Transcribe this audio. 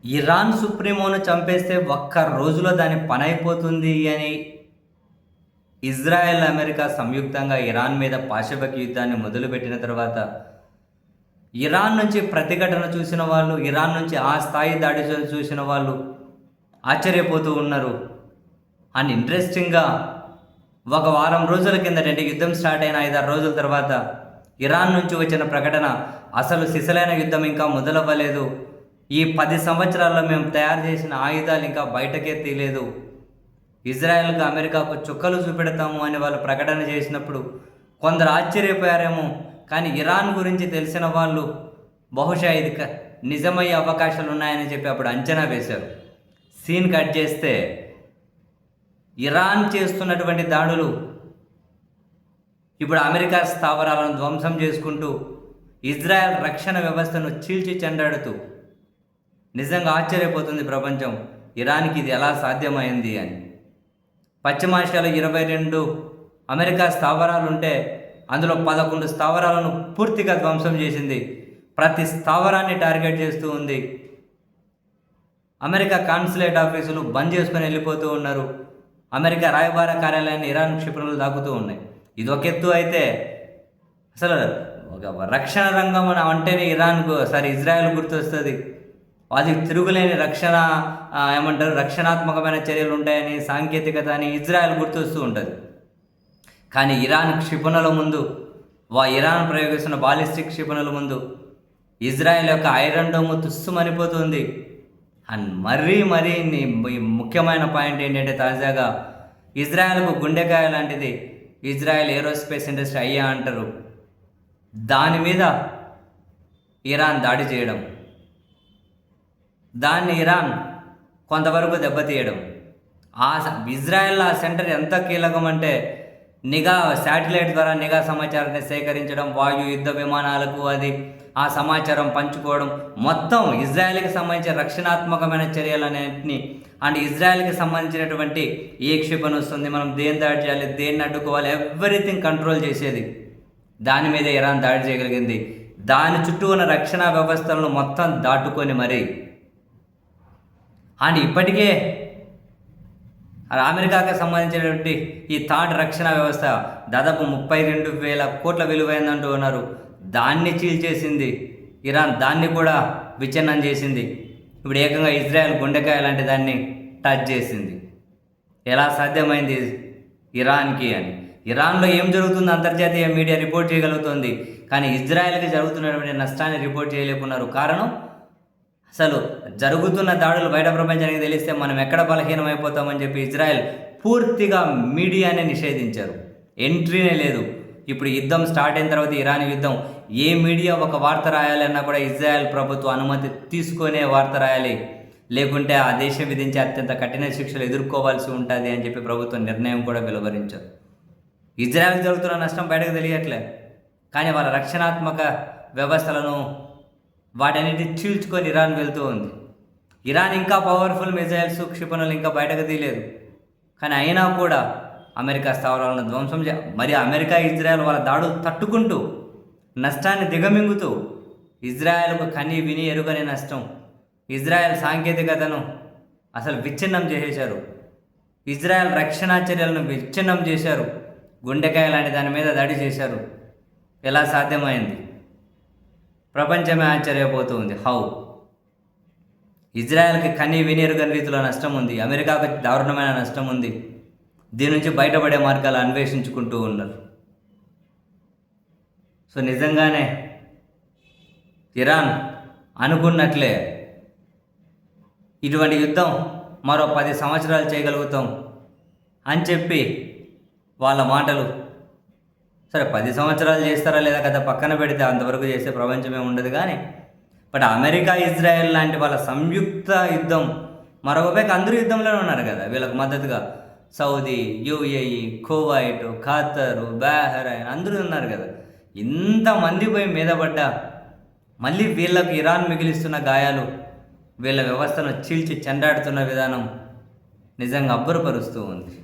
Iran సుప్రీమోను చంపేస్తే ఒక్క రోజులో దాని పని అయిపోతుంది అని ఇజ్రాయెల్, అమెరికా సంయుక్తంగా ఇరాన్ మీద పాశవిక యుద్ధాన్ని మొదలుపెట్టిన తర్వాత ఇరాన్ నుంచి ప్రతిఘటన చూసిన వాళ్ళు, ఇరాన్ నుంచి ఆ స్థాయి దాడి చూసిన వాళ్ళు ఆశ్చర్యపోతూ ఉన్నారు. అండ్ ఇంట్రెస్టింగ్గా ఒక వారం రోజుల కిందట యుద్ధం స్టార్ట్ అయిన 5-6 రోజుల తర్వాత ఇరాన్ నుంచి వచ్చిన ప్రకటన, అసలు సిసలైన యుద్ధం ఇంకా మొదలవ్వలేదు, ఈ 10 సంవత్సరాల్లో మేము తయారు చేసిన ఆయుధాలు ఇంకా బయటకే తీయలేదు, ఇజ్రాయెల్కు అమెరికాకు చుక్కలు చూపెడతాము అని వాళ్ళు ప్రకటన చేసినప్పుడు కొందరు ఆశ్చర్యపోయారేమో. కానీ ఇరాన్ గురించి తెలిసిన వాళ్ళు బహుశా ఇది నిజమయ్యే అవకాశాలు ఉన్నాయని చెప్పి అప్పుడు అంచనా వేశారు. సీన్ కట్ చేస్తే ఇరాన్ చేస్తున్నటువంటి దాడులు ఇప్పుడు అమెరికా స్థావరాలను ధ్వంసం చేసుకుంటూ ఇజ్రాయెల్ రక్షణ వ్యవస్థను చీల్చి చెండాడుతూ నిజంగా ఆశ్చర్యపోతుంది ప్రపంచం, ఇరాన్కి ఇది ఎలా సాధ్యమైంది అని. పశ్చిమాసియాలో 22 అమెరికా స్థావరాలు ఉంటే అందులో 11 స్థావరాలను పూర్తిగా ధ్వంసం చేసింది. ప్రతి స్థావరాన్ని టార్గెట్ చేస్తూ ఉంది. అమెరికా కాన్సులేట్ ఆఫీసులు బంద్ చేసుకొని వెళ్ళిపోతూ ఉన్నారు. అమెరికా రాయబార కార్యాలయాన్ని ఇరాన్ క్షిపణులు దాక్కుతూ ఉన్నాయి. ఇది ఒక ఎత్తు అయితే, అసలు ఒక రక్షణ రంగం అంటేనే ఇజ్రాయెల్ గుర్తొస్తుంది. అది తిరుగులేని రక్షణాత్మకమైన చర్యలు ఉంటాయని, సాంకేతికత అని ఇజ్రాయెల్ గుర్తొస్తూ ఉంటుంది. కానీ ఇరాన్ క్షిపణుల ముందు, ఇరాన్ ప్రయోగిస్తున్న బాలిస్టిక్ క్షిపణుల ముందు ఇజ్రాయెల్ యొక్క ఐరన్ డోమ్ తుస్సుమనిపోతుంది. అండ్ మరీ ముఖ్యమైన పాయింట్ ఏంటంటే, తాజాగా ఇజ్రాయెల్కు గుండెకాయ లాంటిది ఇజ్రాయెల్ ఏరోస్పేస్ ఇండస్ట్రీ అయ్యా అంటారు. దాని మీద ఇరాన్ దాడి చేయడం, దాన్ని ఇరాన్ కొంతవరకు దెబ్బతీయడం, ఇజ్రాయెల్ ఆ సెంటర్ ఎంత కీలకం అంటే శాటిలైట్ ద్వారా నిఘా సమాచారాన్ని సేకరించడం, వాయు యుద్ధ విమానాలకు ఆ సమాచారం పంచుకోవడం, మొత్తం ఇజ్రాయెల్కి సంబంధించిన రక్షణాత్మకమైన చర్యలన్నింటినీ అండ్ ఇజ్రాయెల్కి సంబంధించినటువంటి ఏ క్షిపణి వస్తుంది, మనం దేన్ని దాడి చేయాలి, దేన్ని అడ్డుకోవాలి, ఎవ్రీథింగ్ కంట్రోల్ చేసేది. దాని మీద ఇరాన్ దాడి చేయగలిగింది. దాని చుట్టూ ఉన్న రక్షణ వ్యవస్థలను మొత్తం దాటుకొని మరి అండ్ ఇప్పటికే అమెరికాకి సంబంధించినటువంటి ఈ థాడ్ రక్షణ వ్యవస్థ దాదాపు 32,000 కోట్ల విలువైందంటూ ఉన్నారు. దాన్ని చీల్చేసింది ఇరాన్, దాన్ని కూడా విచ్ఛిన్నం చేసింది. ఇప్పుడు ఏకంగా ఇజ్రాయెల్ గుండెకాయ లాంటి దాన్ని టచ్ చేసింది. ఎలా సాధ్యమైంది ఇరాన్కి అని? ఇరాన్లో ఏం జరుగుతుందో అంతర్జాతీయ మీడియా రిపోర్ట్ చేయగలుగుతుంది, కానీ ఇజ్రాయెల్కి జరుగుతున్నటువంటి నష్టాన్ని రిపోర్ట్ చేయలేకున్నారు. కారణం, అసలు జరుగుతున్న దాడులు బయట ప్రపంచానికి తెలిస్తే మనం ఎక్కడ బలహీనమైపోతామని చెప్పి ఇజ్రాయెల్ పూర్తిగా మీడియానే నిషేధించారు. ఎంట్రీనే లేదు. ఇప్పుడు యుద్ధం స్టార్ట్ అయిన తర్వాత ఇరాన్ యుద్ధం, ఏ మీడియా ఒక వార్త రాయాలన్నా కూడా ఇజ్రాయెల్ ప్రభుత్వం అనుమతి తీసుకునే వార్త రాయాలి, లేకుంటే ఆ దేశం విధించే అత్యంత కఠిన శిక్షలు ఎదుర్కోవాల్సి ఉంటుంది అని చెప్పి ప్రభుత్వం నిర్ణయం కూడా వెలువరించారు. ఇజ్రాయెల్కి జరుగుతున్న నష్టం బయటకు తెలియట్లే, కానీ వాళ్ళ రక్షణాత్మక వ్యవస్థలను వాటన్నిటి చీల్చుకొని ఇరాన్ వెళ్తూ ఉంది. ఇరాన్ ఇంకా పవర్ఫుల్ మిజైల్స్, క్షిపణులు ఇంకా బయటకు తీయలేదు, కానీ అయినా కూడా అమెరికా స్థావరాలను ధ్వంసం మరి అమెరికా, ఇజ్రాయెల్ వాళ్ళ దాడులు తట్టుకుంటూ నష్టాన్ని దిగమింగుతూ ఇజ్రాయెల్కు కని విని ఎరుగని నష్టం, ఇజ్రాయెల్ సాంకేతికతను అసలు విచ్ఛిన్నం చేసేశారు, ఇజ్రాయెల్ రక్షణ చర్యలను విచ్ఛిన్నం చేశారు, గుండెకాయ లాంటి దాని మీద దాడి చేశారు. ఎలా సాధ్యమైంది? ప్రపంచమే ఆశ్చర్యపోతుంది. ఇజ్రాయెల్కి కని విని ఎరుగని రీతిలో నష్టం ఉంది, అమెరికాకు దారుణమైన నష్టం ఉంది. దీని నుంచి బయటపడే మార్గాలు అన్వేషించుకుంటూ ఉన్నారు. సో నిజంగానే ఇరాన్ అనుకున్నట్లే ఇటువంటి యుద్ధం మరో 10 సంవత్సరాలు చేయగలుగుతాం అని చెప్పి వాళ్ళ మాటలు. సరే 10 సంవత్సరాలు చేస్తారా లేదా కదా పక్కన పెడితే, అంతవరకు చేసే ప్రపంచమే ఉండదు. కానీ బట్ అమెరికా, ఇజ్రాయెల్ లాంటి వాళ్ళ సంయుక్త యుద్ధం, మరొకపైకి అందరూ యుద్ధంలోనే ఉన్నారు కదా వీళ్ళకు మద్దతుగా. Saudi, UAE, Kuwait, Qatar, Bahrain అందరూ ఉన్నారు కదా. ఇంతమంది పోయి మీద పడ్డా మళ్ళీ వీళ్ళకు ఇరాన్ మిగిలిస్తున్న గాయాలు, వీళ్ళ వ్యవస్థను చీల్చి చెండాడుతున్న విధానం నిజంగా అబ్బురపరుస్తూ ఉంది.